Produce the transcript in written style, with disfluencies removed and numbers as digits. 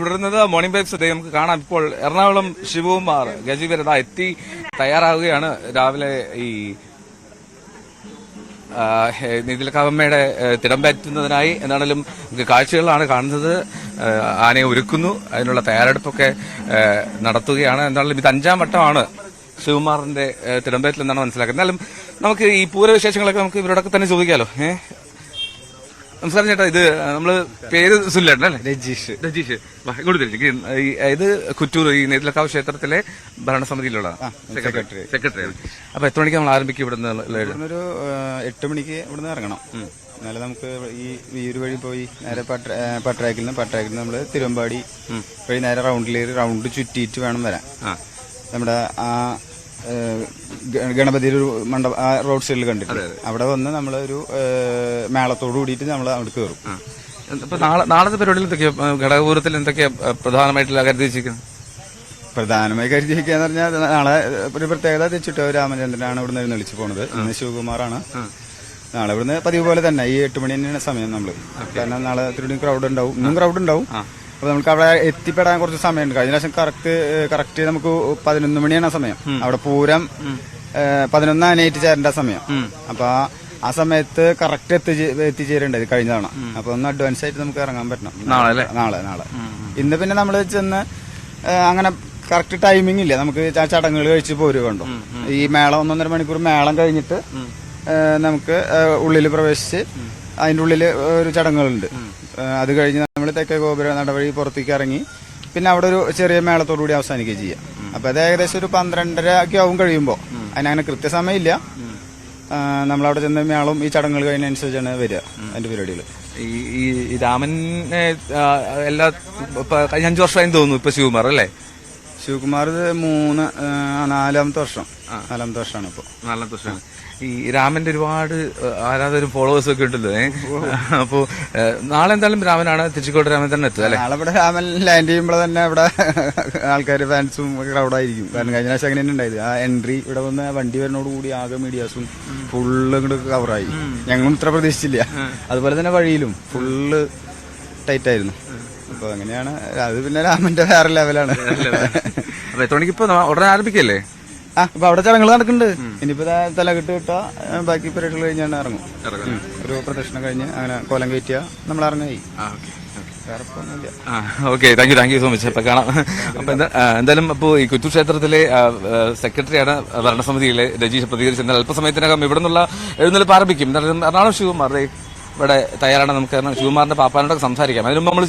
തുടരുന്നത് morning vibes നമുക്ക് കാണാം. ഇപ്പോൾ എറണാകുളം ശിവകുമാർ ഗജവീരത എത്തി തയ്യാറാവുകയാണ്. രാവിലെ ഈ നീതിലക്കാവമ്മയുടെ തിടമ്പറ്റുന്നതിനായി എന്നാണെങ്കിലും കാഴ്ചകളാണ് കാണുന്നത്. ആനയെ ഒരുക്കുന്നു, അതിനുള്ള തയ്യാറെടുപ്പൊക്കെ നടത്തുകയാണ്. എന്നാലും ഇത് 5ാം വട്ടമാണ് ശിവകുമാറിന്റെ തിടമ്പേറ്റിൽ എന്നാണ് മനസ്സിലാക്കുന്നത്. എന്നാലും നമുക്ക് ഈ പൂരവിശേഷങ്ങളൊക്കെ നമുക്ക് ഇവരോടൊക്കെ തന്നെ ചോദിക്കാലോ. നമസ്കാരം ചേട്ടാ, ഇത് നമ്മള് പേര് സുല്ലേട്ടൻ അല്ലേ? രജീഷ്. ഇത് കുറ്റൂർ ഈ നെയ്തലക്കാവ് ക്ഷേത്രത്തിലെ ഭരണസമിതിയിലുള്ള സെക്രട്ടറി. അപ്പൊ എത്ര മണിക്ക് നമ്മൾ ആരംഭിക്കും? ഇവിടുന്ന് ഒരു 8 മണിക്ക് ഇവിടുന്ന് ഇറങ്ങണം. എന്നാലും നമുക്ക് ഈ വീര് വഴി പോയി നേരെ പട്രാക്കിൽ നിന്ന് നമ്മള് തിരുവമ്പാടി വഴി നേരെ റൗണ്ട് ചുറ്റിയിട്ട് വേണം വരാൻ. നമ്മുടെ ആ ഗണപതി ഒരു റോഡ് സൈഡിൽ കണ്ടിട്ട് അവിടെ വന്ന് നമ്മളൊരു മേളത്തോട് കൂടിയിട്ട് നമ്മൾ അവിടെ കയറും. അപ്പൊ നാളത്തെ പരിപാടിയിൽ എന്തൊക്കെയാ, ഘടകപൂരത്തിൽ എന്തൊക്കെയാ പ്രധാനമായിട്ടുള്ള കരുതി വെച്ചിരിക്കുന്നത്? പ്രധാനമായി കരുതി വെക്കാന്ന് പറഞ്ഞാൽ നാളെ ഒരു പ്രത്യേകത തെച്ചിട്ടോ രാമചന്ദ്രനാണ് ഇവിടുന്ന് എഴുന്നള്ളിച്ച് പോണത്. ഇന്ന് ശിവകുമാറാണ്. നാളെ ഇവിടുന്ന് പതിവ് പോലെ തന്നെ ഈ 8 മണി തന്നെയാണ് സമയം നമ്മള്. കാരണം നാളെ ഒത്തിരി ക്രൗഡ് ഉണ്ടാവും, ഇന്നും ക്രൗഡ് ഉണ്ടാവും. അപ്പൊ നമുക്ക് അവിടെ എത്തിപ്പെടാൻ കുറച്ച് സമയമുണ്ട്. കഴിഞ്ഞ പ്രാവശ്യം കറക്റ്റ് നമുക്ക് 11 മണിയാണ് സമയം. അവിടെ പൂരം 11 ആനയായിട്ട് ചേരേണ്ട സമയം. അപ്പൊ ആ സമയത്ത് കറക്റ്റ് എത്തിച്ചേരേണ്ടത് കഴിഞ്ഞ തവണ. അപ്പൊ ഒന്ന് അഡ്വാൻസ് ആയിട്ട് നമുക്ക് ഇറങ്ങാൻ പറ്റണം നാളെ. ഇന്ന് പിന്നെ നമ്മള് ചെന്ന് അങ്ങനെ കറക്റ്റ് ടൈമിംഗ് ഇല്ല. നമുക്ക് ആ ചടങ്ങുകൾ കഴിച്ച് പോരുക കണ്ടു. ഈ മേളം 1.5 മണിക്കൂർ മേളം കഴിഞ്ഞിട്ട് നമുക്ക് ഉള്ളിൽ പ്രവേശിച്ച് അതിന്റെ ഉള്ളില് ഒരു ചടങ്ങുകളുണ്ട്. അത് കഴിഞ്ഞ് നമ്മൾ തെക്കേ ഗോപുര നടവഴി പുറത്തേക്ക് ഇറങ്ങി പിന്നെ അവിടെ ഒരു ചെറിയ മേളത്തോടുകൂടി അവസാനിക്കുകയും ചെയ്യാം. അപ്പൊ അത് ഏകദേശം ഒരു 12:30 ഒക്കെ ആവും കഴിയുമ്പോൾ. അതിനങ്ങനെ കൃത്യസമയം ഇല്ല. നമ്മളവിടെ ചെന്ന് മേളം ഈ ചടങ്ങുകൾ കഴിഞ്ഞനുസരിച്ചാണ് വരിക അതിന്റെ പരിപാടികൾ. ഈ രാമനെ എല്ലാ കഴിഞ്ഞ 5 വർഷമായി തോന്നുന്നു ഇപ്പൊ ശിവകുമാർ അല്ലേ? ശിവകുമാർ 4-ാമത്തെ വർഷമാണ് ഇപ്പൊ. 4-ാമത്തെ വർഷമാണ്. ഈ രാമന്റെ ഒരുപാട് ആരാധകരും ഫോളോവേഴ്സും ഒക്കെ ഉണ്ടല്ലോ. അപ്പോ നാളെ എന്തായാലും രാമനാണ് തിരുച്ചിക്കോട്ട് രാമൻ തന്നെ എത്തുക അല്ലെ? നാളെ ഇവിടെ രാമൻ ലാൻഡ് ചെയ്യുമ്പോൾ തന്നെ ഇവിടെ ആൾക്കാർ ഫാൻസും ക്രൗഡായിരിക്കും. കാരണം കഴിഞ്ഞ പ്രാവശ്യം അങ്ങനെ തന്നെ ഉണ്ടായത്. ആ എൻട്രി ഇവിടെ വന്ന് വണ്ടി വരുന്നതോട് കൂടി ആകെ മീഡിയാസും ഫുള്ള് ഇങ്ങോട്ട് കവറായി. ഞങ്ങളും ഇത്ര പ്രതീക്ഷിച്ചില്ല. അതുപോലെ തന്നെ വഴിയിലും ഫുള്ള് ടൈറ്റ് ആയിരുന്നു. അപ്പൊ അങ്ങനെയാണ് അത്. പിന്നെ രാമന്റെ വേറെ ലെവലാണ്. അപ്പൊ എത്ര മണിക്ക് ഇപ്പൊ ഉടനെ ആരംഭിക്കല്ലേ? അപ്പൊ അവിടെ ചടങ്ങുകൾ നടക്കുന്നുണ്ട്. ഇനിയിപ്പോ തലകെട്ട് കിട്ടാ ബാക്കി പരിപാടികൾ കഴിഞ്ഞാണ് ഇറങ്ങും. ഒരു പ്രദക്ഷിണം കഴിഞ്ഞ് അങ്ങനെ കോലം കയറ്റിയാ നമ്മൾ ഇറങ്ങായി. വേറെ okay, thank you so much. അപ്പൊ കാണാം. അപ്പൊ എന്തായാലും ഇപ്പോ ഈ കുറ്റൂർ ക്ഷേത്രത്തിലെ സെക്രട്ടറിയാണ് ഭരണസമിതിയിലെ രജീഷ് പ്രതികരിച്ചത്. അല്പസമയത്തിനകം ഇവിടെ നിന്നുള്ള എഴുന്നള്ളിപ്പ് ആരംഭിക്കും. എറണാകുളം ശിവകുമാർ ഇവിടെ തയ്യാറാണ്. നമുക്ക് ശിവകുമാറിന്റെ പാപ്പാനോടൊക്കെ സംസാരിക്കാം. അതിന് മുമ്പ് നമ്മൾ